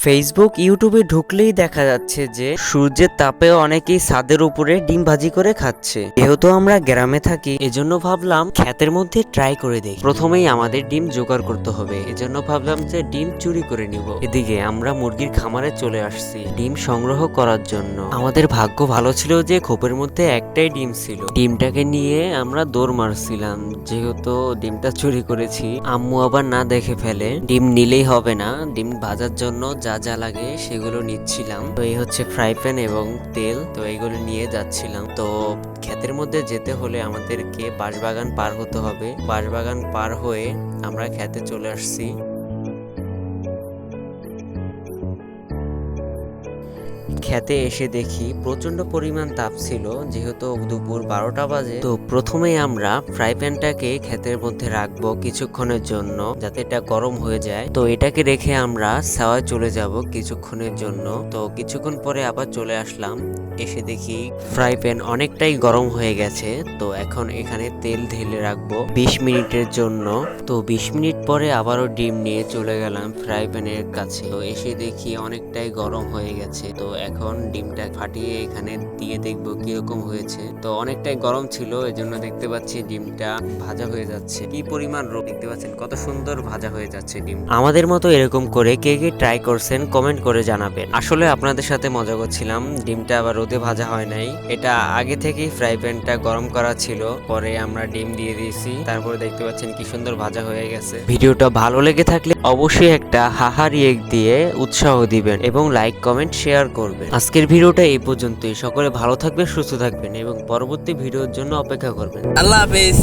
Facebook ইউটিউবে ঢুকলেই দেখা যাচ্ছে যে সূর্যের তাপে অনেকেই ছাদের উপরে ডিম ভাজি করে খাচ্ছে। যেহেতু আমরা গ্রামে থাকি এজন্য ভাবলাম ক্ষেতের মধ্যে ট্রাই করে দেখি। প্রথমেই আমাদের ডিম জোগাড় করতে হবে, এজন্য ভাবলাম যে ডিম চুরি করে নিব। এদিকে আমরা মুরগির খামারে চলে আসছি ডিম সংগ্রহ করার জন্য। আমাদের ভাগ্য ভালো ছিল যে খোপের মধ্যে একটাই ডিম ছিল। ডিমটাকে নিয়ে আমরা দৌড় মারছিলাম, যেহেতু ডিমটা চুরি করেছি। আম্মু আবার না দেখে ফেলে। ডিম নিলেই হবে না, ডিম ভাজার জন্য যা যা লাগে সেগুলো নিচ্ছিলাম। তো এই হচ্ছে ফ্রাই প্যান এবং তেল, তো এইগুলো নিয়ে যাচ্ছিলাম। তো ক্ষেতের মধ্যে যেতে হলে আমাদেরকে বাঁশবাগান পার হতে হবে। বাঁশবাগান পার হয়ে আমরা ক্ষেতে চলে আসছি। খেতে এসে দেখি প্রচন্ড পরিমাণ তাপ ছিল, যেহেতু দুপুর 12টা বাজে। তো প্রথমেই আমরা ফ্রাই প্যানটাকে ক্ষেতের মধ্যে রাখবো কিছুক্ষণের জন্য, যাতে এটা গরম হয়ে যায়। তো এটাকে রেখে আমরা ছাওয়ায় চলে যাব কিছুক্ষণের জন্য। তো কিছুক্ষণ পরে আবার চলে আসলাম, এসে দেখি ফ্রাই প্যান অনেকটাই গরম হয়ে গেছে। তো এখন এখানে তেল ঢেলে রাখবো 20 মিনিটের জন্য। তো 20 মিনিট পরে আবারও ডিম নিয়ে চলে গেলাম ফ্রাই প্যানের কাছে। তো এসে দেখি অনেকটাই গরম হয়ে গেছে। তো এখন ডিমটা ফাটিয়ে এখানে দিয়ে দেখবো কিরকম হয়েছে। তো অনেকটাই গরম ছিল, এজন্য দেখতে পাচ্ছি ডিমটা ভাজা হয়ে যাচ্ছে। কি পরিমাণ রোদ দেখতে পাচ্ছেন, কত সুন্দর ভাজা হয়ে যাচ্ছে ডিম। আমাদের মতো এরকম করে কে কে ট্রাই করছেন কমেন্ট করে জানাবেন। আসলে আপনাদের সাথে মজা করছিলাম, ডিমটা আবার রোদে ভাজা হয় নাই। এটা আগে থেকেই ফ্রাই প্যানটা গরম করা ছিল, পরে আমরা ডিম দিয়ে দিয়েছি। তারপরে দেখতে পাচ্ছেন কি সুন্দর ভাজা হয়ে গেছে। ভিডিওটা ভালো লেগে থাকলে অবশ্যই একটা হাহা রিয়েক্ট দিয়ে উৎসাহ দিবেন এবং লাইক কমেন্ট শেয়ার করবেন। আজকের ভিডিওটা এই পর্যন্তই। সকলে ভালো থাকবেন, সুস্থ থাকবেন এবং পরবর্তী ভিডিওর জন্য অপেক্ষা করবেন। আল্লাহ হাফেজ।